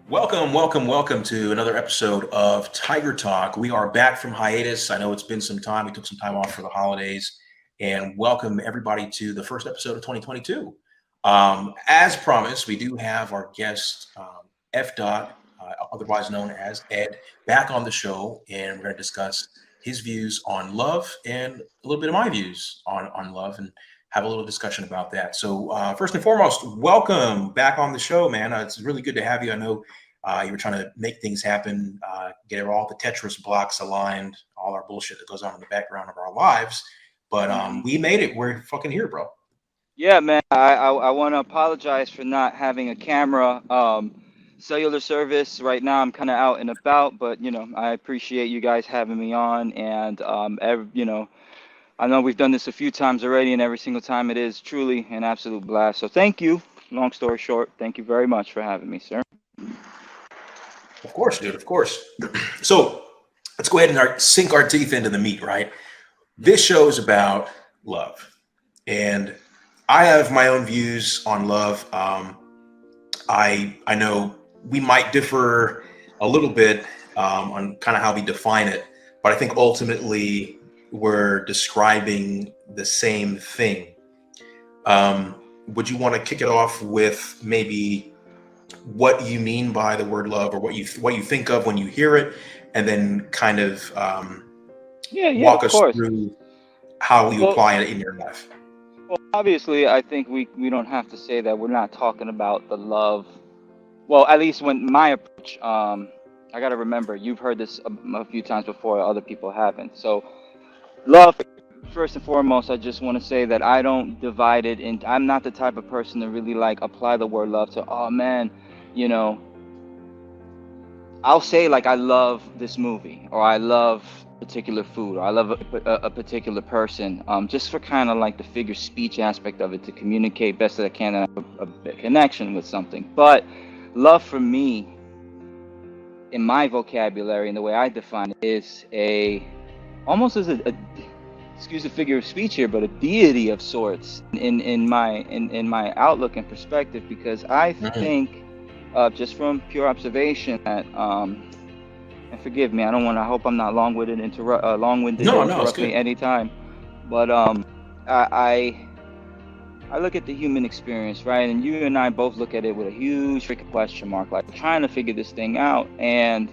Welcome to another episode of Tiger Talk. We are back from hiatus. I know it's been some time. We took some time off for the holidays, and welcome everybody to the first episode of 2022. As promised, we do have our guest, F. Dot, otherwise known as Ed, back on the show, and we're going to discuss his views on love and a little bit of my views on love and have a little discussion about that. So, first and foremost, welcome back on the show, man. It's really good to have you. I know you were trying to make things happen, get all the Tetris blocks aligned, all our bullshit that goes on in the background of our lives. But we made it. We're fucking here, bro. Yeah, man. I want to apologize for not having a camera. Cellular service right now. I'm kind of out and about, but I appreciate you guys having me on. And I know we've done this a few times already, and every single time it is truly an absolute blast. So thank you. Long story short, thank you very much for having me, sir. Of course, dude. Of course. So let's go ahead and sink our teeth into the meat, right? This show is about love, and I have my own views on love. I know we might differ a little bit on kind of how we define it, but I think ultimately we're describing the same thing. Would you want to kick it off with maybe what you mean by the word love, or what you think of when you hear it, and then kind of Yeah, walk of us course. through how you Well, apply it in your life? obviously, I think we don't have to say that we're not talking about the love. Well, at least when my approach, I got to remember, you've heard this a few times before, other people haven't. So, love, first and foremost, I just want to say that I don't divide it in. I'm not the type of person to really like apply the word love to, oh man, you know, I'll say like I love this movie, or I love particular food, or I love a particular person, just for kind of like the figure speech aspect of it, to communicate best that I can and have a connection with something. But love for me, in my vocabulary and the way I define it, is a almost as a excuse the figure of speech here, but a deity of sorts in my outlook and perspective, because I Mhm. think, just from pure observation, that and forgive me, I don't want to. I hope I'm not long-winded. No, no, it's Interrupt me good. anytime. But I I look at the human experience, right? And you and I both look at it with a huge freaking question mark, like trying to figure this thing out. And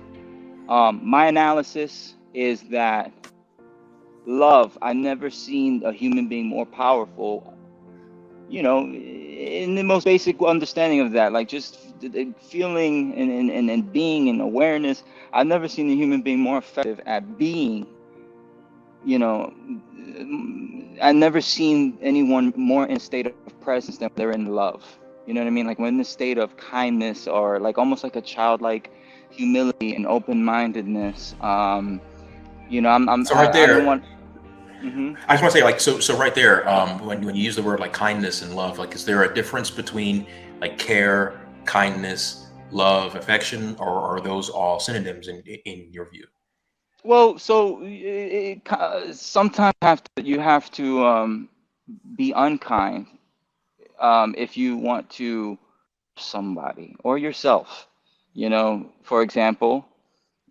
my analysis is that love, I never seen a human being more powerful, in the most basic understanding of that, like just the feeling and being and awareness. I've never seen a human being more effective at being, you know, I've never seen anyone more in a state of presence than they're in love. You know what I mean? Like when in a state of kindness, or like almost like a childlike humility and open-mindedness. So right I don't there, want. Hmm. I just want to say, like, so right there, when you use the word like kindness and love, like, is there a difference between like care, kindness, love, affection, or are those all synonyms in your view? Well, so sometimes you have to be unkind, if you want to somebody or yourself. For example,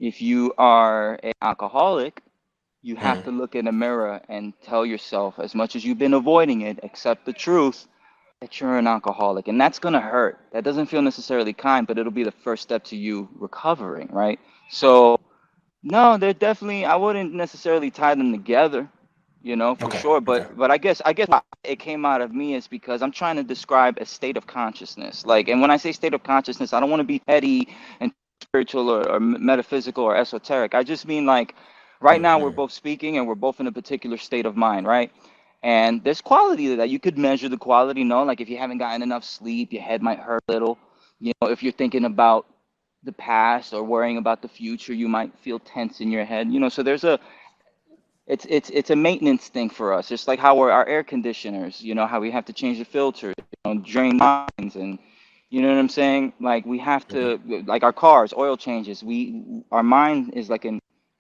if you are an alcoholic, you have Mm. to look in the mirror and tell yourself, as much as you've been avoiding it, accept the truth that you're an alcoholic. And that's going to hurt. That doesn't feel necessarily kind, but it'll be the first step to you recovering, right? So, no, they're definitely, I wouldn't necessarily tie them together, for Okay. sure. Okay. But I guess why it came out of me is because I'm trying to describe a state of consciousness. Like, and when I say state of consciousness, I don't want to be heady and spiritual, or metaphysical or esoteric. I just mean like right now we're Mhm. both speaking and we're both in a particular state of mind, right? And there's quality to that. You could measure the quality, no? Like if you haven't gotten enough sleep, your head might hurt a little. If you're thinking about the past or worrying about the future, you might feel tense in your head. So there's a it's a maintenance thing for us. Just like how our air conditioners, how we have to change the filters, drain lines, and you know what I'm saying? Like we have Mhm. to, like our cars, oil changes. Our mind is like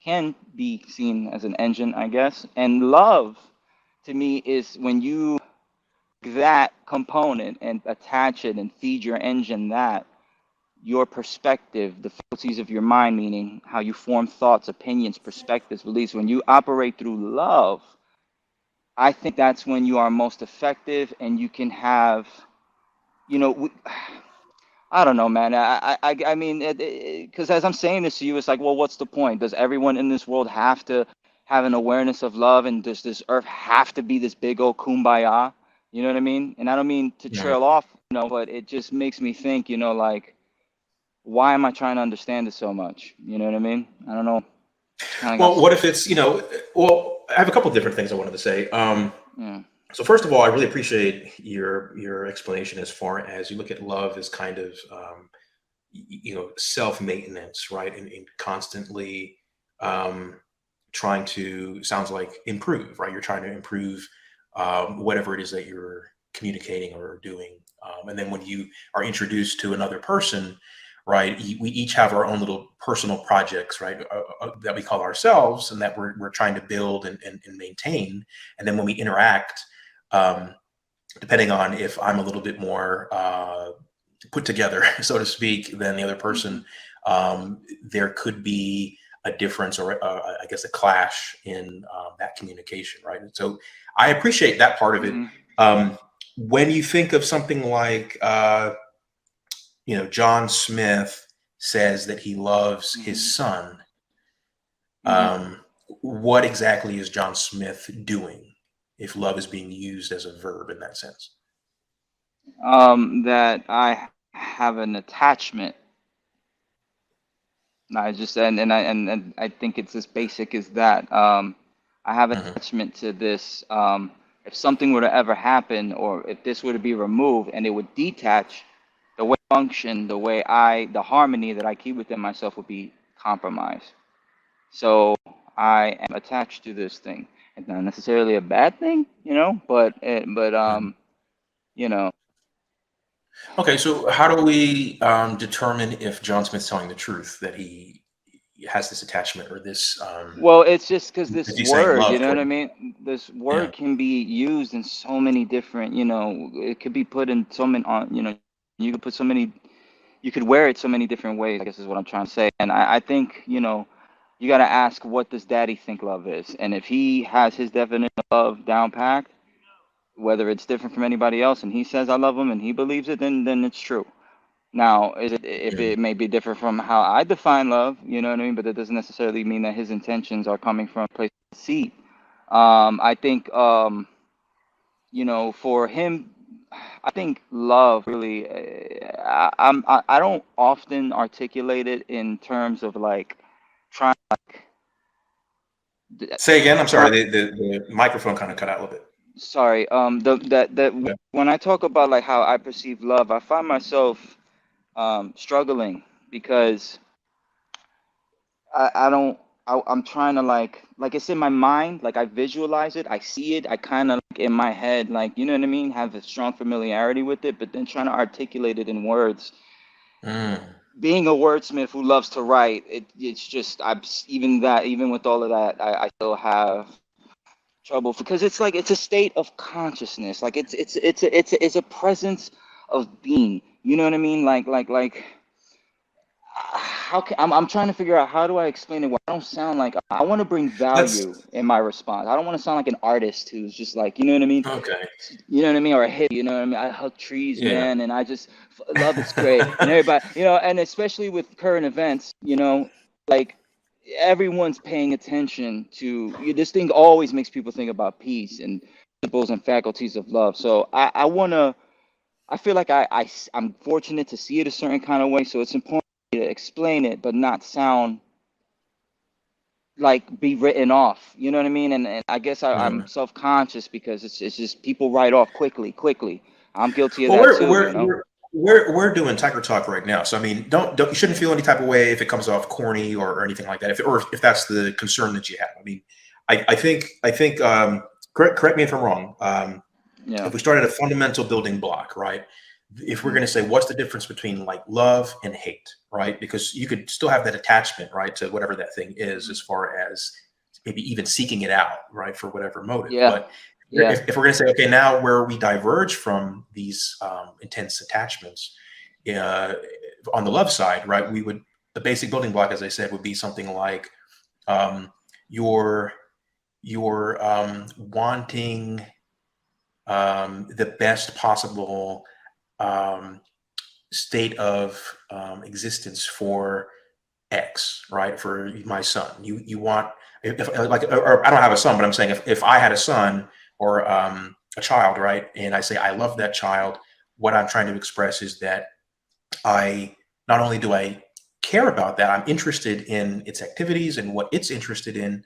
can be seen as an engine, I guess. And love to me is when you that component and attach it and feed your engine that. your perspective, the faculties of your mind, meaning how you form thoughts, opinions, perspectives, beliefs, when you operate through love, I think that's when you are most effective and you can have, you know, I don't know, man. I mean, because as I'm saying this to you, it's like, well, what's the point? Does everyone in this world have to have an awareness of love, and does this earth have to be this big old kumbaya? You know what I mean? And I don't mean to Mhm. trail off, but it just makes me think, like, why am I trying to understand this so much? You know what I mean? I don't know. Just kind of got Well, stuck. what if it's, well, I have a couple of different things I wanted to say. Yeah. So first of all, I really appreciate your explanation as far as you look at love as kind of self-maintenance, right? And constantly um, trying to, sounds like, improve, right? You're trying to improve whatever it is that you're communicating or doing. And then when you are introduced to another person, right, we each have our own little personal projects, right, that we call ourselves and that we're trying to build and maintain. And then when we interact, um, depending on if I'm a little bit more put together, so to speak, than the other Hmm. person, there could be a difference or I guess a clash in that communication, right? And so I appreciate that part of it. Hmm. Um, when you think of something like, John Smith says that he loves his Hmm. son, Hmm. um, what exactly is John Smith doing if love is being used as a verb in that sense? That I have an attachment. I just and I think it's as basic as that. I have an Mhm. attachment to this. If something were to ever happen, or if this were to be removed, and it would detach, the way I function, the harmony that I keep within myself would be compromised. So I am attached to this thing. It's not necessarily a bad thing, Mhm. you know. Okay, so how do we determine if John Smith's telling the truth that he has this attachment or this, Well, it's just because this as you say, word, you love know what toward I him? mean? This Yeah. word can be used in so many different, it could be put in so many, you could put so many, you could wear it so many different ways, I guess is what I'm trying to say. And I think, you got to ask, what does daddy think love is? And if he has his definition of love down packed, whether it's different from anybody else, and he says I love him and he believes it, then it's true. Now, if Mhm. it may be different from how I define love, you know what I mean? But that doesn't necessarily mean that his intentions are coming from a place of deceit. I think, for him, I think love really, I don't often articulate it in terms of like trying, Say again. I'm trying. sorry. The microphone kind of cut out a little bit. Sorry, that Okay. when I talk about like how I perceive love, I find myself struggling because I don't I'm trying to like it's in my mind, like I visualize it, I see it, I kind of like in my head, like, you know what I mean, have a strong familiarity with it, but then trying to articulate it in words. Mm. Being a wordsmith who loves to write, it's just even with all of that, I still have trouble because it's like it's a state of consciousness, like it's a presence of being. You know what I mean? Like how can I'm trying to figure out how do I explain it where I don't sound like I want to bring Let's. value in my response. I don't want to sound like an artist who's just like, you know what I mean? Okay. You know what I mean? Or a hippie, you know what I mean? I hug trees, Yeah. man, and I just love it's great. And everybody, and especially with current events, like everyone's paying attention to this thing always makes people think about peace and principles and faculties of love. So I feel like I'm fortunate to see it a certain kind of way. So it's important to explain it, but not sound like be written off. You know what I mean? And I guess I'm Mhm. self-conscious because it's just people write off quickly. I'm guilty of Well, that we're too, we're we're we're doing Tiger Talk right now, so I mean, don't you shouldn't feel any type of way if it comes off corny or anything like that. If that's the concern that you have, I mean, I think correct me if I'm wrong. Yeah. If we start at a fundamental building block, right? If we're Mm. going to say what's the difference between like love and hate, right? Because you could still have that attachment, right, to whatever that thing is, as far as maybe even seeking it out, right, for whatever motive. Yeah. But Yeah. if we're going to say, okay, now where we diverge from these intense attachments, uh, on the love side, right, the basic building block, as I said, would be something like you're wanting the best possible state of existence for X, right? For my son, you want, if like, or I don't have a son, but I'm saying if I had a son or a child, right, and I say I love that child, what I'm trying to express is that I not only do I care about that, I'm interested in its activities and what it's interested in,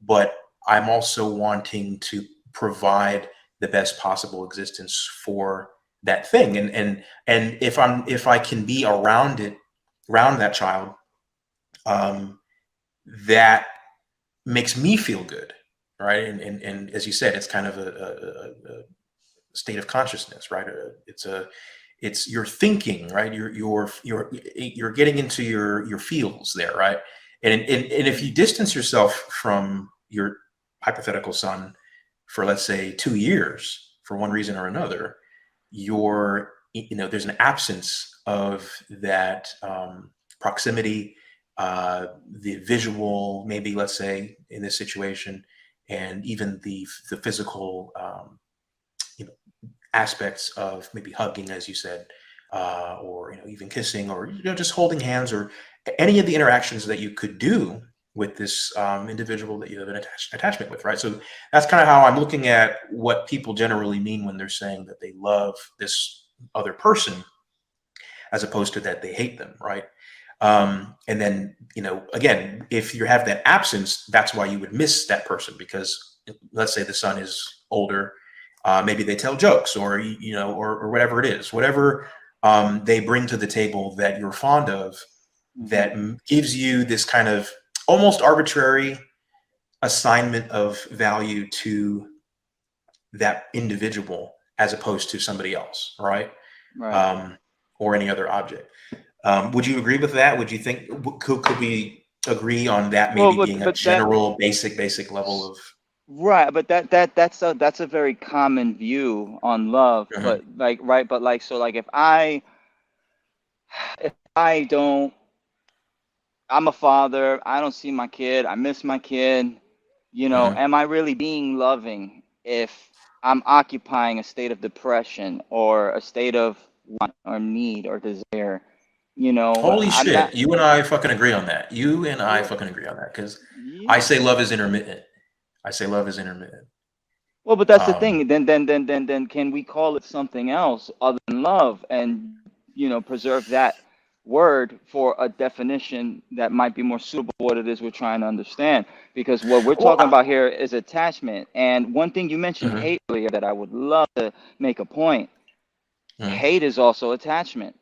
but I'm also wanting to provide the best possible existence for that thing. And if I can be around that child, that makes me feel good, right? And as you said, it's kind of a state of consciousness, right? It's your thinking, right? You're getting into your feels there, right? And if you distance yourself from your hypothetical son for, let's say, 2 years for one reason or another, there's an absence of that proximity, the visual, maybe, let's say, in this situation, and even the physical aspects of maybe hugging, as you said, or even kissing, or just holding hands, or any of the interactions that you could do with this individual that you have an attachment with, right? So that's kind of how I'm looking at what people generally mean when they're saying that they love this other person, as opposed to that they hate them, right? And then, again, if you have that absence, that's why you would miss that person, because let's say the son is older, maybe they tell jokes, or or whatever it is, whatever they bring to the table that you're fond of, that gives you this kind of almost arbitrary assignment of value to that individual as opposed to somebody else, right? Right. Or any other object. Would you agree with that? Would you think, could we agree on that Well, maybe being a but that general basic level of? right, but that's a very common view on love. Mhm. But like, right, but like, so like, if I don't, I'm a father, I don't see my kid, I miss my kid, Mhm. am I really being loving if I'm occupying a state of depression or a state of want or need or desire? Holy I'm shit. not. You and I fucking agree on that. You and I Yeah, fucking agree on that, because I yeah. say love is intermittent. I say love is intermittent. Well, but that's the Um, thing. Then, can we call it something else other than love, and preserve that word for a definition that might be more suitable for what it is we're trying to understand? Because what we're well, talking about here is attachment. And one thing you mentioned, mhm, hate, earlier, that I would love to make a point. mhm. Hate is also attachment.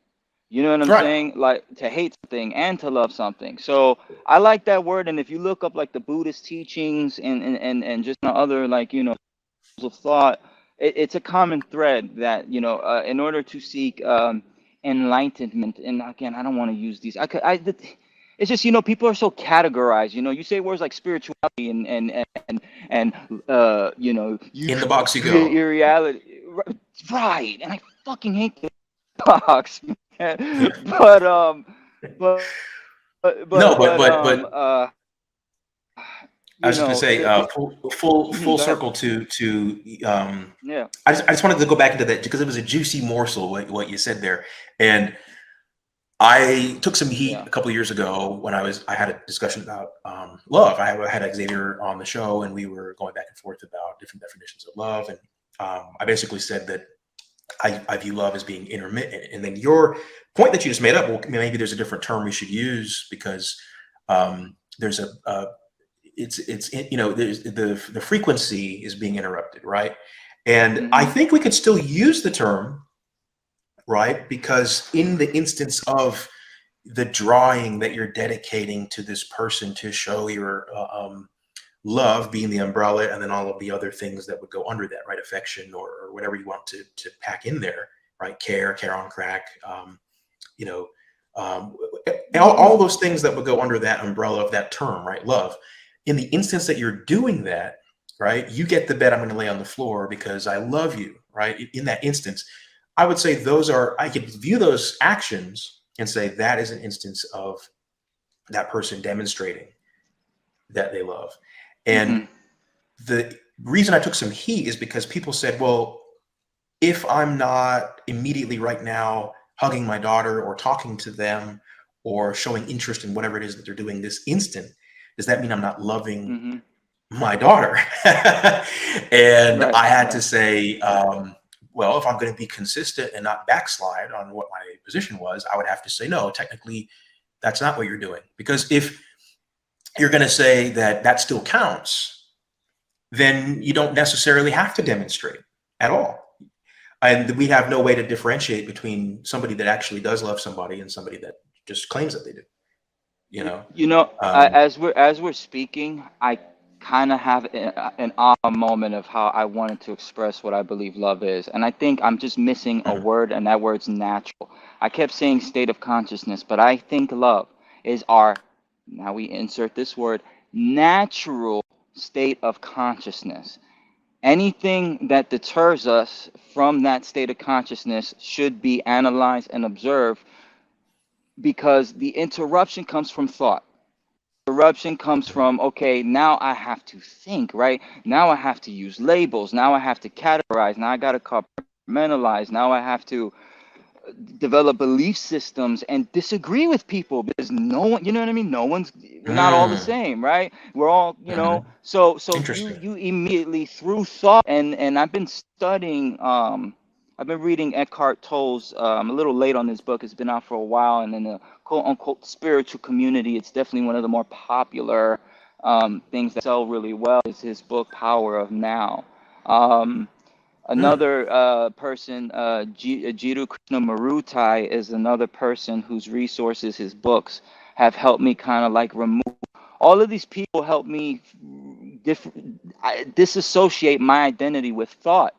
You know what I'm Right. saying? Like, to hate something and to love something. So I like that word. And if you look up like the Buddhist teachings and just other, like, of thought, it's a common thread that in order to seek enlightenment. And again, I don't want to use these. It's just people are so categorized. You say words like spirituality and you In the box you create go. your reality, right? And I fucking hate the box, but but No, but I was just gonna say, the full go ahead. circle to Yeah, I just wanted to go back into that because it was a juicy morsel what you said there. And I took some heat yeah. a couple of years ago when I had a discussion about love. I had Xavier on the show, and we were going back and forth about different definitions of love. And I basically said that I view love as being intermittent. And then your point that you just made up, well, maybe there's a different term we should use, because there's there's the frequency is being interrupted, right? And I Hmm. think we could still use the term, right? Because in the instance of the drawing that you're dedicating to this person to show your love, being the umbrella, and then all of the other things that would go under that, right? Affection, or whatever you want to pack in there, right? Care on crack, you know, um, all those things that would go under that umbrella of that term, right? Love. In the instance that you're doing that, right? You get the bed I'm going to lay on the floor because I love you, right? In that instance, I would say I could view those actions and say that is an instance of that person demonstrating that they love. And the reason I took some heat is because people said, well, if I'm not immediately right now hugging my daughter or talking to them or showing interest in whatever it is that they're doing this instant, does that mean I'm not loving my daughter? And I had to say, well, if I'm going to be consistent and not backslide on what my position was, I would have to say, no, technically, that's not what you're doing. Because if you're going to say that that still counts, then you don't necessarily have to demonstrate at all. And we have no way to differentiate between somebody that actually does love somebody and somebody that just claims that they do. As we're speaking, I kind of have an aha moment of how I wanted to express what I believe love is, and I think I'm just missing a word, and that word's natural. I kept saying state of consciousness, but I think love is our, now we insert this word, natural state of consciousness. Anything that deters us from that state of consciousness should be analyzed and observed, because the interruption comes from thought. Interruption comes from, okay, now I have to think, right? Now I have to use labels. Now I have to categorize. Now I got to compartmentalize. Now I have to develop belief systems and disagree with people, because no one, you know what I mean? We're not all the same, right? We're all, so you immediately through thought, and I've been studying, I've been reading Eckhart Tolle's, I'm a little late on this book, it's been out for a while, and in the quote unquote spiritual community, it's definitely one of the more popular things that sell really well, is his book, Power of Now. Another person, Jiddu Krishnamurti, is another person whose resources, his books, have helped me kind of like remove. All of these people help me disassociate my identity with thought,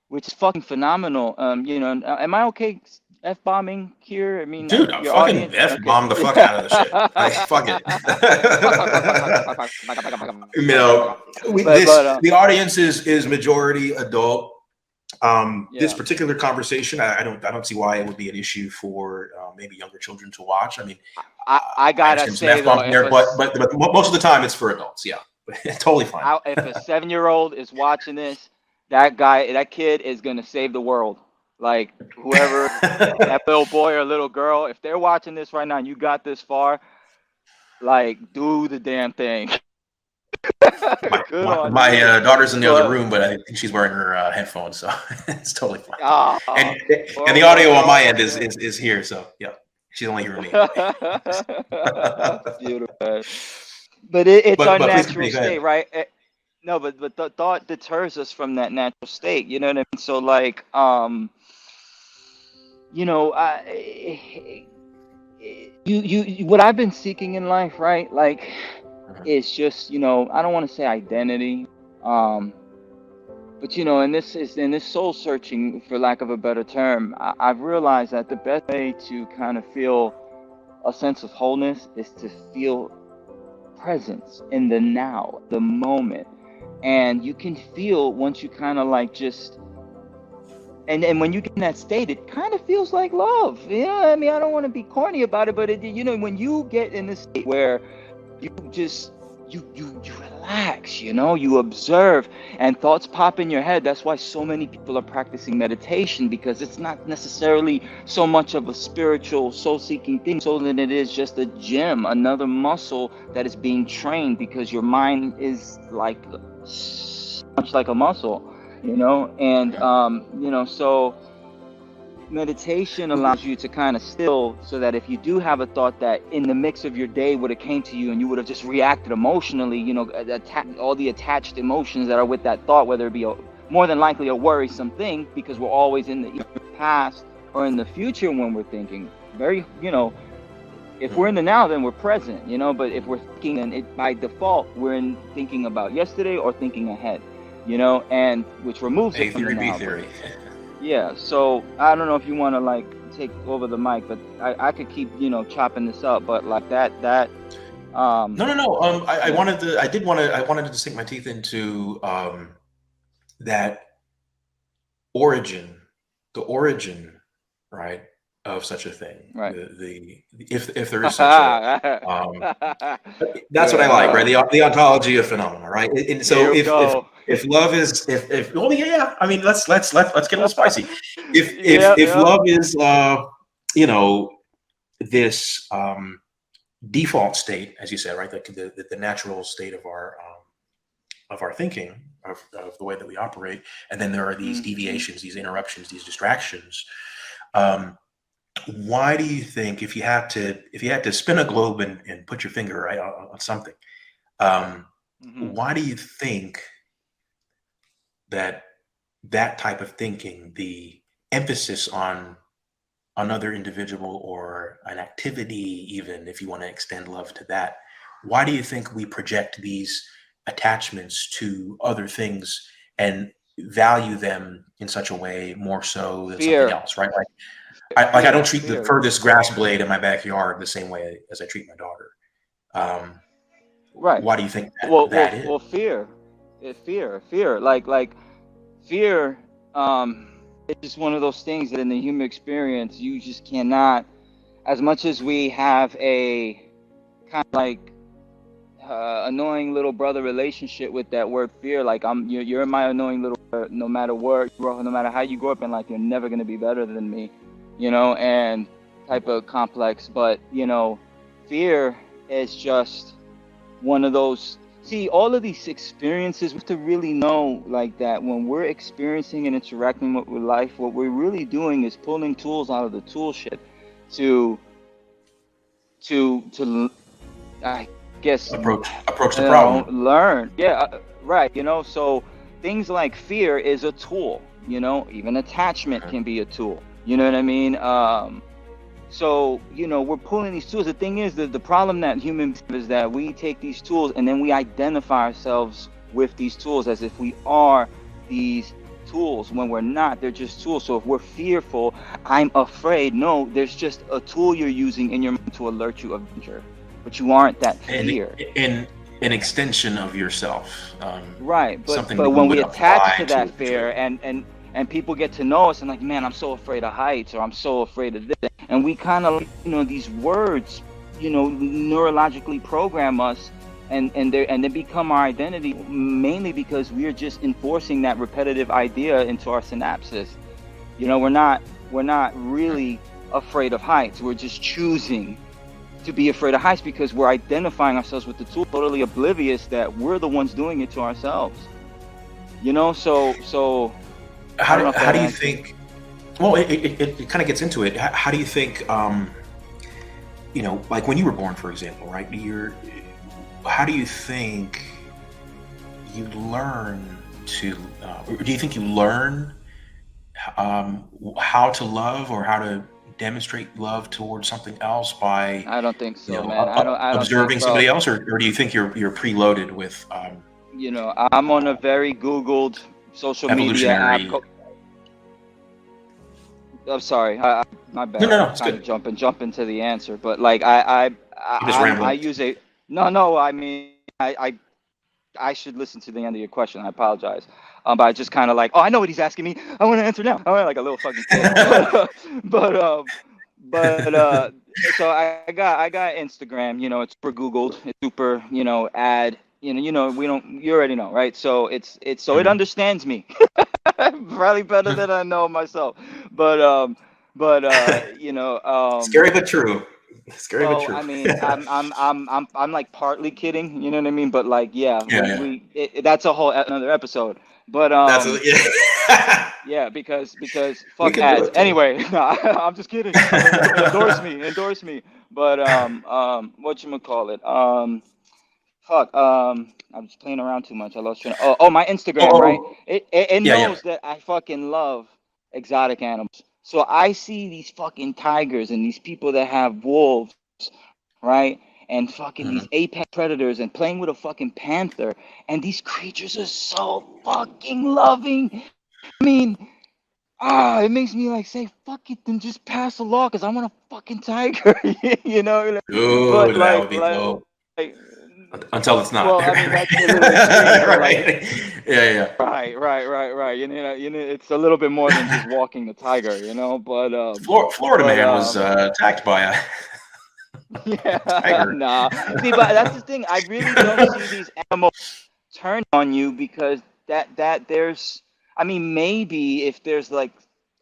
which is fucking phenomenal. Am I okay F-bombing here? I mean, dude, I'm your fucking audience? F-bomb the fuck out of the shit. Like, fuck it. The audience is majority adult. This particular conversation, I don't see why it would be an issue for maybe younger children to watch. I mean, I gotta say though, but most of the time it's for adults. Yeah, totally fine. If a 7-year-old is watching this, that kid is gonna save the world. Like, whoever, that little boy or little girl, if they're watching this right now and you got this far, like, do the damn thing. My daughter's in the other room, but I think she's wearing her headphones, so it's totally fine. And the audio on my end is here, so yeah, she's only hearing me. Beautiful. But it's our natural state, right? No, but the thought deters us from that natural state. You know what I mean? So like, what I've been seeking in life, right? Like, it's just, I don't want to say identity, but in this soul searching, for lack of a better term, I've realized that the best way to kind of feel a sense of wholeness is to feel presence in the now, the moment. And you can feel, once you kind of like just, and when you get in that state, it kind of feels like love. I mean, I don't want to be corny about it, but when you get in this state where you just, you relax, you observe, and thoughts pop in your head. That's why so many people are practicing meditation, because it's not necessarily so much of a spiritual soul-seeking thing, so that it is just a gym, another muscle that is being trained, because your mind is like much like a muscle, and so meditation allows you to kind of still, so that if you do have a thought that in the mix of your day would have came to you and you would have just reacted emotionally, all the attached emotions that are with that thought, whether it be more than likely a worrisome thing, because we're always in the past or in the future when we're thinking. If we're in the now, then we're present, but if we're thinking, then by default we're thinking about yesterday or thinking ahead, and which removes it from the now. Theory. Yeah, so I don't know if you want to like take over the mic, but I could keep chopping this up, but like that. No. I wanted to sink my teeth into that origin, right, of such a thing. Right. If there is such a that's what I like, right? The ontology of phenomena, right? And so Here we go. if love is if well, yeah, I mean let's get a little spicy. Yeah, If yeah. love is you know, this default state, as you said, right? The natural state of our thinking, of the way that we operate, and then there are these deviations, these interruptions, these distractions. Why do you think, if you had to spin a globe and put your finger right on something, why do you think that type of thinking, the emphasis on another individual or an activity, even if you want to extend love to that, why do you think we project these attachments to other things and value them in such a way more so than something else, right? I don't treat the furthest grass blade in my backyard the same way as I treat my daughter. Right. Why do you think that is? Well, fear. Fear. Like fear. It's just one of those things that in the human experience you just cannot. As much as we have a kind of like annoying little brother relationship with that word fear, like you're my annoying little brother, no matter where, no matter how you grow up in life, you're never gonna be better than me, you know, and type of complex. But you know, fear is just one of those. See, all of these experiences, we have to really know, like, that when we're experiencing and interacting with life, what we're really doing is pulling tools out of the tool shed to I guess approach the problem. Learn. Yeah, right. You know, so things like fear is a tool. You know, even attachment can be a tool. You know what I mean? So, you know, we're pulling these tools. The thing is that the problem that humans have is that we take these tools and then we identify ourselves with these tools as if we are these tools when we're not. They're just tools. So if we're fearful, I'm afraid. No, there's just a tool you're using in your mind to alert you of danger, but you aren't that fear. And an extension of yourself. Right. But when we attach to that fear and people get to know us and like, man, I'm so afraid of heights, or I'm so afraid of this. And we kind of, you know, these words, you know, neurologically program us and they become our identity, mainly because we're just enforcing that repetitive idea into our synapses. You know, we're not really afraid of heights. We're just choosing to be afraid of heights because we're identifying ourselves with the tool, totally oblivious that we're the ones doing it to ourselves. You know, so how do you think? Well, it kind of gets into it. How do you think? You know, like when you were born, for example, right? How do you think you learn to? Or do you think you learn how to love or how to demonstrate love towards something else by? I don't think so, you know, man. I don't observing think so. somebody else, or do you think you're preloaded with? You know, I'm on a very Googled social media app. I'm sorry, my bad. No, it's kind good. of jump into the answer, but like I use a no. I mean, I should listen to the end of your question. I apologize. But I just kind of like, oh, I know what he's asking me. I want to answer now. I want like a little fucking kid. but so I got Instagram. You know, it's super Googled. It's super, you know, ad. You know, you already know, right? So it understands me probably better than I know myself. But you know, scary but true. Scary but true. I mean, I'm like partly kidding, you know what I mean? But like, yeah. That's a whole another episode. But yeah, because fuck ads. Anyway, no, I'm just kidding. endorse me. But whatchamacallit? Fuck. I'm just playing around too much. I lost train. Oh, my Instagram, right? It knows that I fucking love exotic animals. So I see these fucking tigers and these people that have wolves, right? And fucking these apex predators and playing with a fucking panther. And these creatures are so fucking loving. I mean, it makes me like say, fuck it, then just pass a law because I want a fucking tiger, you know? Ooh, But that would be dope. until it's not. Well, I mean that's a little extreme, but like, Right. Yeah. right. It's a little bit more than just walking the tiger, But Florida but man was attacked by a yeah, tiger. nah. See, but that's the thing. I really don't see these animals turn on you because that there's. I mean, maybe if there's like,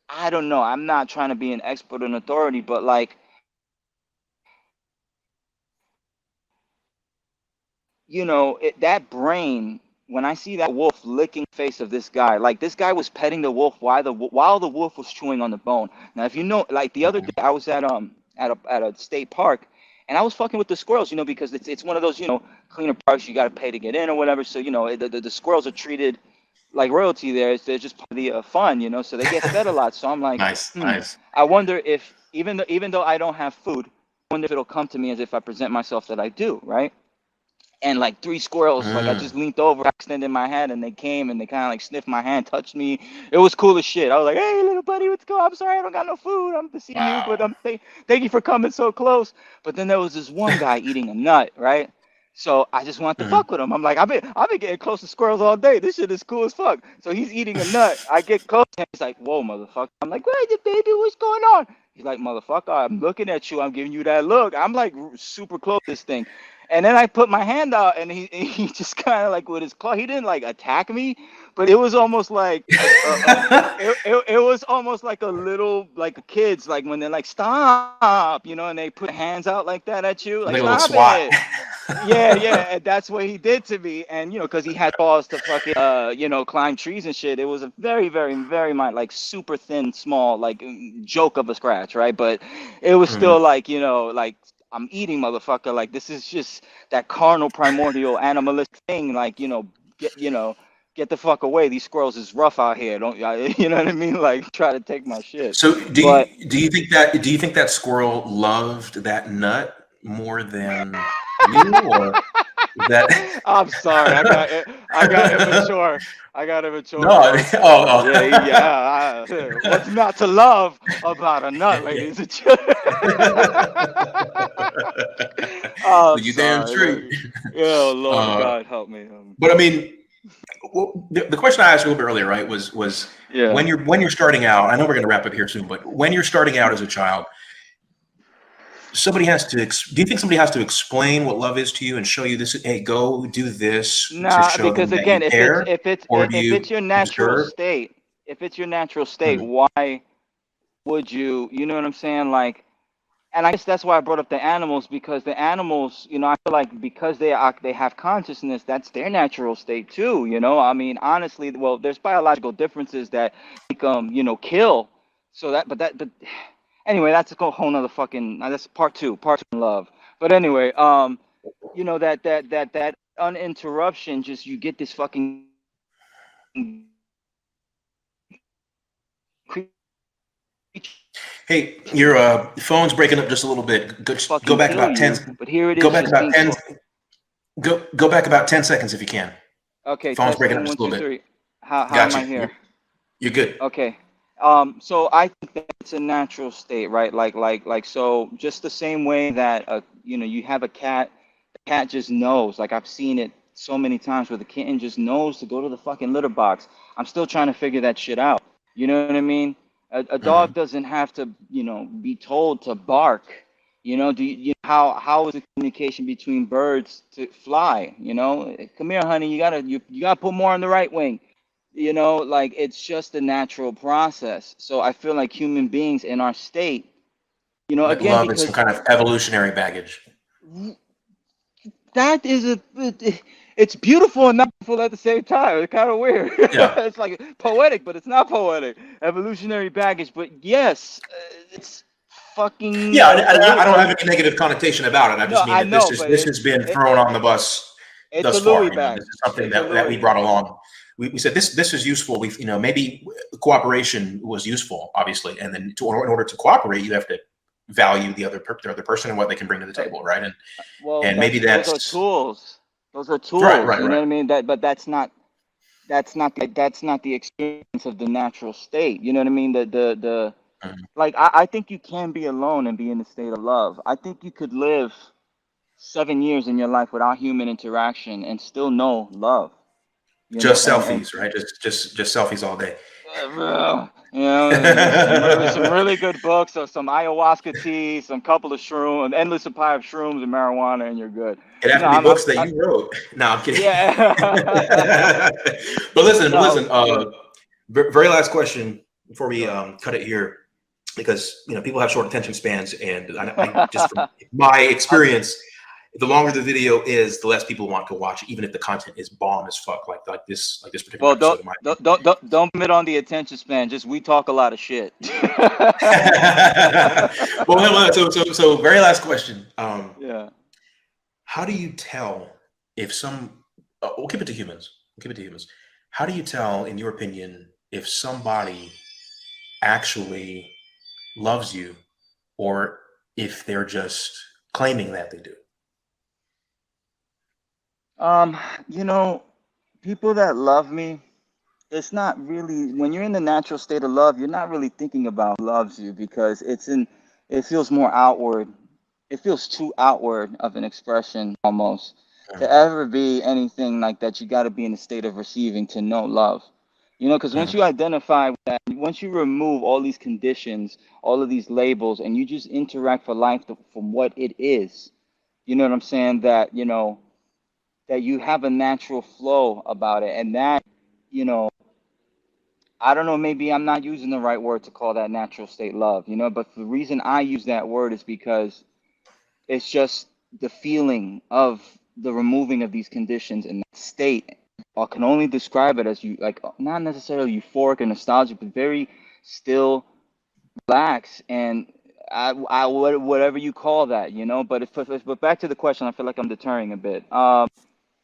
I don't know. I'm not trying to be an expert and authority, but like, that brain. When I see that wolf licking the face of this guy, like this guy was petting the wolf while the wolf was chewing on the bone. Now, if you know, like the other day, I was at a state park, and I was fucking with the squirrels, because it's one of those cleaner parks you got to pay to get in or whatever. So the squirrels are treated like royalty there. They're just part of the fun, so they get fed a lot. So I'm like, Nice. I wonder if even though I don't have food, I wonder if it'll come to me as if I present myself that I do, right? And like three squirrels, like I just leaned over, extended my hand, and they came and they kind of like sniffed my hand, touched me. It was cool as shit. I was like, "Hey, little buddy, what's going on? I'm sorry, I don't got no food. I'm to see you, but Wow. thank you for coming so close." But then there was this one guy eating a nut, right? So I just wanted to Mhm. fuck with him. I'm like, I've been getting close to squirrels all day. This shit is cool as fuck. So he's eating a nut. I get close to him. He's like, "Whoa, motherfucker." I'm like, "Where's the baby? What's going on?" He's like, "Motherfucker, I'm looking at you. I'm giving you that look." I'm like super close to this thing. And then I put my hand out, and he just kind of like with his claw. He didn't like attack me, but it was almost like it was almost like a little like a kids like when they're like stop, and they put hands out like that at you, like Like a little stop SWAT. it. Yeah, and that's what he did to me. And because he had balls to fucking climb trees and shit. It was a very, very, very like super thin, small, like joke of a scratch, right? But it was still Mhm. like like I'm eating, motherfucker. Like this is just that carnal, primordial, animalistic thing. Like get the fuck away. These squirrels is rough out here. Don't you know what I mean? Like try to take my shit. So But do you think that squirrel loved that nut more than you, or is that? I'm sorry. I got immature. I got No. immature, bro. Yeah, Oh. what's not to love about a nut, Yeah. ladies and gentlemen? I'm You damn sorry. straight. Oh Lord, Uh, God help me. but I mean, the question I asked you a little bit earlier, right, was Yeah. when you're starting out. I know we're going to wrap up here soon, but when you're starting out as a child, somebody has to. Do you think somebody has to explain what love is to you and show you this? Hey, go do this to Nah, show them because that you again, if it's care, if it's or do if it's you your natural observe? state, if it's your natural state, Mhm. why would you? You know what I'm saying? Like, and I guess that's why I brought up the animals because the animals, I feel like because they have consciousness, that's their natural state too. I mean, honestly, well, there's biological differences that make them, kill. So but anyway, that's a whole nother fucking. That's part two in love. But anyway, that uninterruption, just you get this fucking creature Hey, your phone's breaking up just a little bit. Go fucking back kill about 10. you, but here it Go is, back just about being 10. so. Go back about 10 seconds if you can. Okay, Phone's breaking up testing just one a two little bit. three. How am I Gotcha. here? You're good. Okay. So I think that it's a natural state, right? Like so just the same way that you have a cat, the cat just knows. Like I've seen it so many times where the kitten just knows to go to the fucking litter box. I'm still trying to figure that shit out. You know what I mean? A dog Mhm. doesn't have to, be told to bark. How is the communication between birds to fly? Come here, honey. You gotta put more on the right wing. Like it's just a natural process. So I feel like human beings in our state, Like again, love is some because kind of evolutionary baggage. that is it's beautiful and not beautiful at the same time. It's kind of weird. Yeah. It's like poetic, but it's not poetic. Evolutionary baggage, but yes, it's fucking Yeah, I don't absolutely. have any negative connotation about it. I just No, mean I that know, but this has been it, thrown on the bus it's a thus Louis far. This bag. is something It's a that we Louis. brought along. We said this is useful. Maybe cooperation was useful, obviously, and then in order to cooperate, you have to value the other person and what they can bring to the table, right? Well, And maybe those are that's tools. Those are right, tools. right, You know right. what I mean? But that's not the experience of the natural state. You know what I mean? The Mhm. like I think you can be alone and be in a state of love. I think you could live 7 years in your life without human interaction and still know love, Just and selfies, right? Just selfies all day. some really good books or some ayahuasca tea, some couple of shrooms, an endless supply of shrooms and marijuana, and you're good. It has to be books that you wrote. No, I'm kidding. Yeah. But listen, Yeah. very last question before we cut it here, because people have short attention spans, and I just from my experience, the longer the video is, the less people want to watch it, even if the content is bomb as fuck, like this particular Well, episode of my. don't admit on the attention span. Just we talk a lot of shit. Well, so very last question. Yeah. How do you tell if we'll keep it to humans. How do you tell, in your opinion, if somebody actually loves you, or if they're just claiming that they do? People that love me, it's not really, when you're in the natural state of love, you're not really thinking about who loves you, because it feels more outward. It feels too outward of an expression almost to ever be anything like that. You got to be in a state of receiving to know love, because once you identify with that, once you remove all these conditions, all of these labels, and you just interact for life from what it is, you know what I'm saying? That you have a natural flow about it, and that, you know, I don't know, maybe I'm not using the right word to call that natural state love, but the reason I use that word is because it's just the feeling of the removing of these conditions in that state. I can only describe it as not necessarily euphoric or nostalgic, but very still, relaxed, and whatever you call that, but back to the question, I feel like I'm deterring a bit.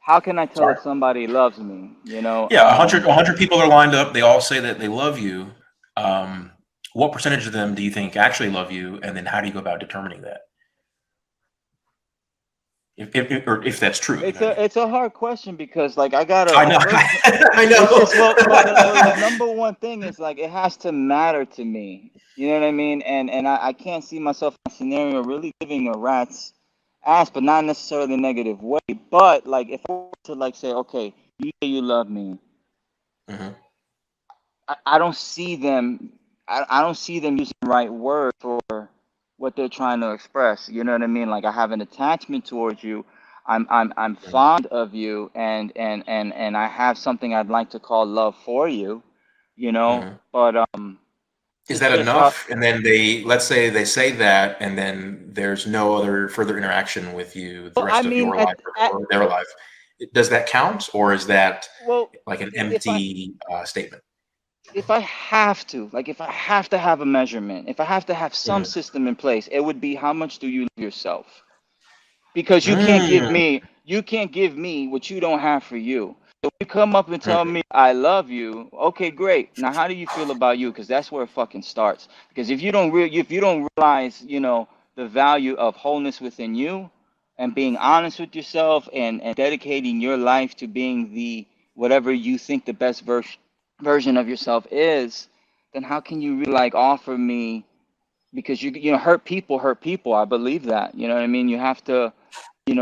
How can I tell Sorry. if somebody loves me? Yeah, 100 people are lined up. They all say that they love you. What percentage of them do you think actually love you, and then how do you go about determining that? If that's true. It's a hard question, because I gotta. I know. I know. The number one thing is it has to matter to me. You know what I mean? And I can't see myself in a scenario really giving a rat's ass, but not necessarily a negative way. But if I were to say, okay, you say you love me, I don't see them. I don't see them using the right word for what they're trying to express. You know what I mean? I have an attachment towards you. I'm fond of you, and I have something I'd like to call love for you. But Is that enough? And then let's say they say that, and then there's no other further interaction with you the rest of your life or their life. Does that count, or is that like an empty statement? If I have to, if I have to have a measurement, if I have to have some system in place, it would be, how much do you love yourself? Because you can't give me what you don't have for you. So you come up and tell me I love you, okay, great. Now how do you feel about you? Because that's where it fucking starts. Because if you don't realize, the value of wholeness within you, and being honest with yourself, and dedicating your life to being the whatever you think the best version of yourself is, then how can you really offer me? Because hurt people. I believe that. You know what I mean? You have to, be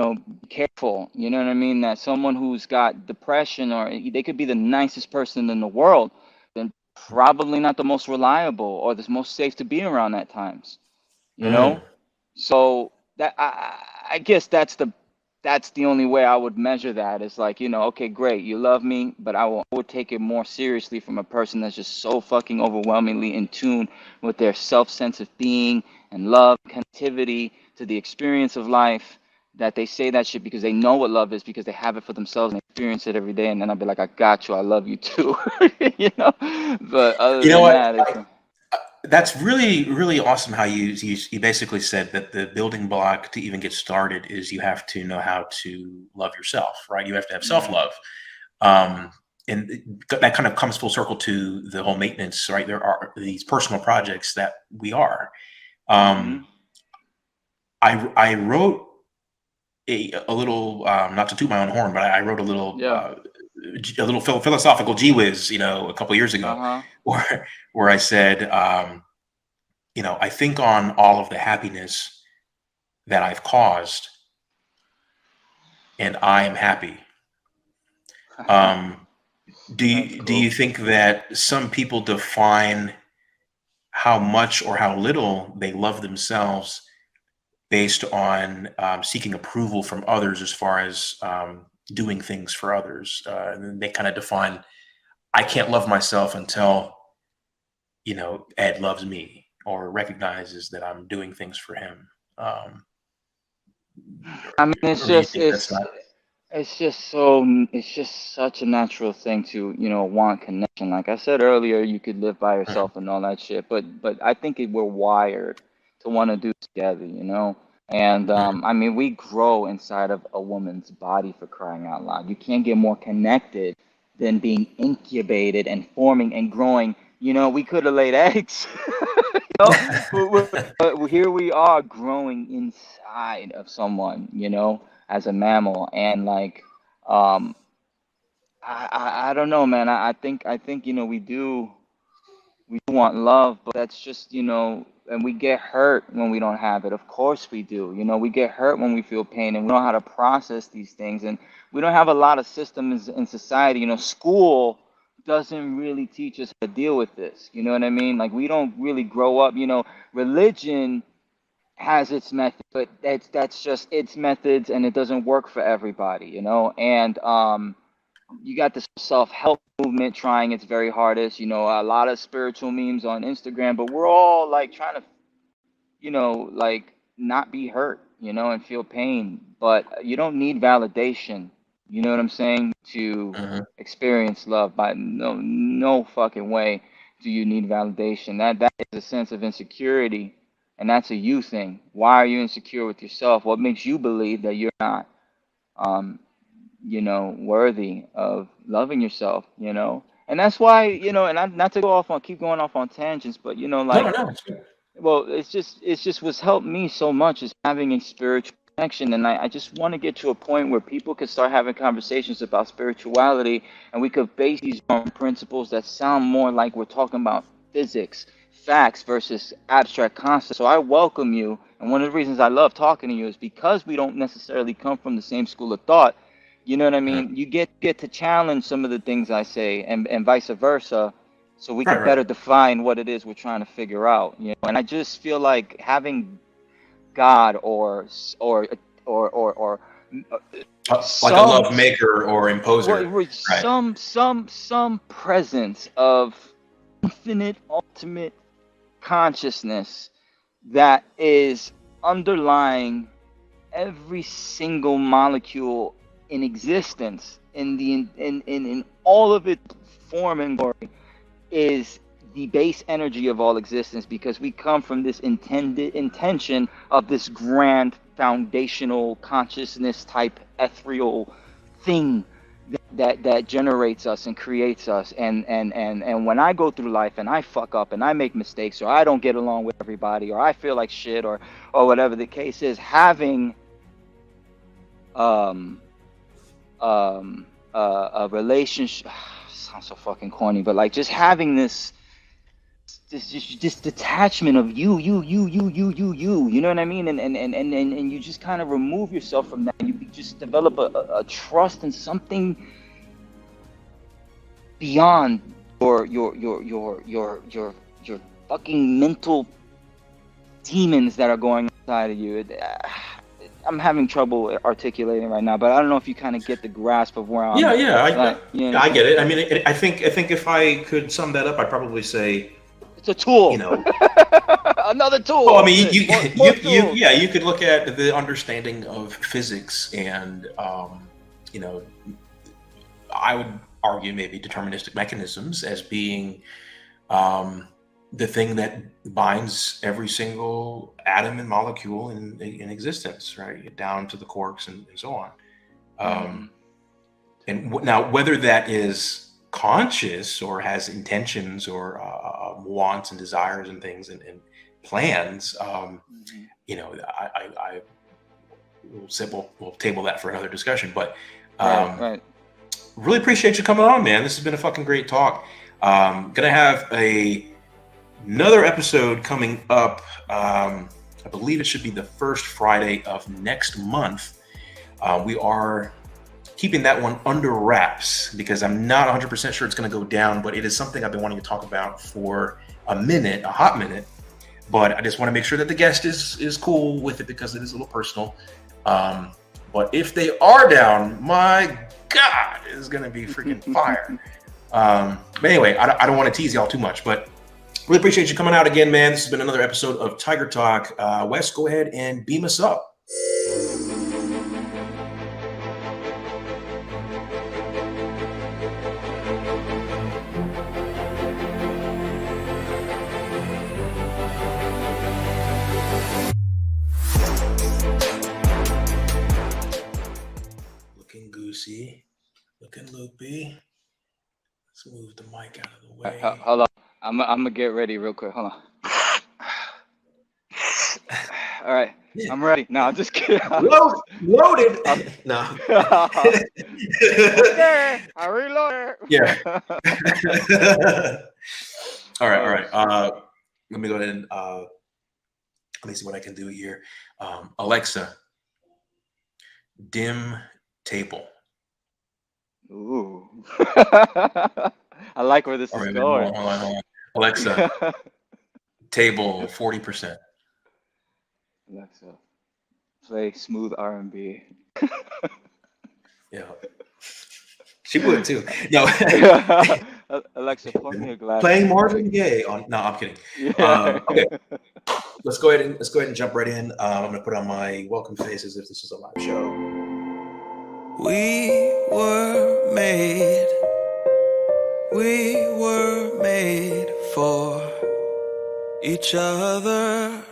careful. You know what I mean? That someone who's got depression, or they could be the nicest person in the world, then probably not the most reliable or the most safe to be around at times. So that I guess that's the only way I would measure that. It's okay, great, you love me, but I would take it more seriously from a person that's just so fucking overwhelmingly in tune with their self-sense of being and love, connectivity to the experience of life, that they say that shit because they know what love is, because they have it for themselves and experience it every day. And then I'll be like, I got you, I love you too. But other than that, that's really, really awesome how you basically said that the building block to even get started is you have to know how to love yourself, right? You have to have self-love. And that kind of comes full circle to the whole maintenance, right? There are these personal projects that we are. I wrote a little, not to toot my own horn, but I wrote a little philosophical gee whiz, a couple of years ago, where I said, I think on all of the happiness that I've caused, and I am happy. Do you think that some people define how much or how little they love themselves based on seeking approval from others as far as doing things for others? And then they kind of define, I can't love myself until, Ed loves me or recognizes that I'm doing things for him. I mean, it's Or do you just think that's not? it's just such a natural thing to want connection. Like I said earlier, you could live by Mhm, yourself and all that shit, but I think we're wired to want to do together, And mhm. I mean, we grow inside of a woman's body, for crying out loud. You can't get more connected than being incubated and forming and growing. We could have laid eggs, but here we are growing inside of someone, as a mammal, and like, um, I don't know, man. I think we do want love, but that's just, and we get hurt when we don't have it. Of course we do. We get hurt when we feel pain, and we don't know how to process these things. And we don't have a lot of systems in society. School doesn't really teach us how to deal with this. You know what I mean? Like, we don't really grow up. Religion has its method, but that's just its methods, and it doesn't work for everybody. And you got the self-help movement trying its very hardest, a lot of spiritual memes on Instagram, but we're all like trying to, like, not be hurt, and feel pain. But you don't need validation, you know what I'm saying, to Mhm. experience love. By no fucking way do you need validation. That is a sense of insecurity, and that's a you thing. Why are you insecure with yourself? What makes you believe that you're not um worthy of loving yourself, And that's why, and not to keep going off on tangents, but No, like, no, it's good. well, it's just what's helped me so much is having a spiritual connection, and I just want to get to a point where people could start having conversations about spirituality, and we could base these on principles that sound more like we're talking about physics, facts versus abstract concepts. So I welcome you, and one of the reasons I love talking to you is because we don't necessarily come from the same school of thought. You know what I Mhm. mean? You get to challenge some of the things I say, and vice versa, so we Right, could right. better define what it is we're trying to figure out. And I just feel like having God or Like a some love maker or imposer. Right. some presence of infinite ultimate consciousness that is underlying every single molecule in existence, in all of its form and glory, is the base energy of all existence, because we come from this intended intention of this grand foundational consciousness type ethereal thing that generates us and creates us. And when I go through life and I fuck up and I make mistakes, or I don't get along with everybody, or I feel like shit, or whatever the case is, having um a relationship sounds so fucking corny, but like, just having this detachment of you know what I mean? And you just kind of remove yourself from that, and you just develop a trust in something beyond your fucking mental demons that are going inside of you. I'm having trouble articulating right now, but I don't know if you kind of get the grasp of where Yeah, I'm yeah, like, I get it. I mean, I think if I could sum that up, I'd probably say, it's a you tool. know, Another well, I tool. mean, Shit. More tools. yeah, you could look at the understanding of physics and, you know, I would argue maybe deterministic mechanisms as being um, the thing that binds every single atom and molecule in existence, right, down to the quarks and so on. Mm-hmm. Um, and now, whether that is conscious or has intentions or wants and desires and things and plans, Mm-hmm. I will say we'll table that for another discussion. But Right, um, right. really appreciate you coming on, man. This has been a fucking great talk. Gonna have another episode coming up. I believe it should be the first Friday of next month. We are keeping that one under wraps because I'm not 100% sure it's going to go down, but it is something I've been wanting to talk about for a hot minute. But I just want to make sure that the guest is cool with it because it is a little personal. But if they are down, my God, it's going to be freaking fire. But anyway, I don't want to tease y'all too much, but really appreciate you coming out again, man. This has been another episode of Tiger Talk. Wes, go ahead and beam us up. Looking goosey, looking loopy. Let's move the mic out of the way. Hold on. I'm gonna get ready real quick. Hold on. All right. Yeah. I'm ready. No, I'm just kidding. Loaded. No. Okay. I reloaded. Yeah. All right. Let me go ahead and let me see what I can do here. Alexa, dim table. Ooh. I like where this is going. Hold on. Alexa, table 40%. Alexa, play smooth R&B. Yeah. She would too. No. Alexa, pour me a glass. Playing Marvin Gaye on. No, I'm kidding. Yeah. Okay. Let's go ahead and jump right in. I'm gonna put on my welcome face as if this is a live show. We were made for each other.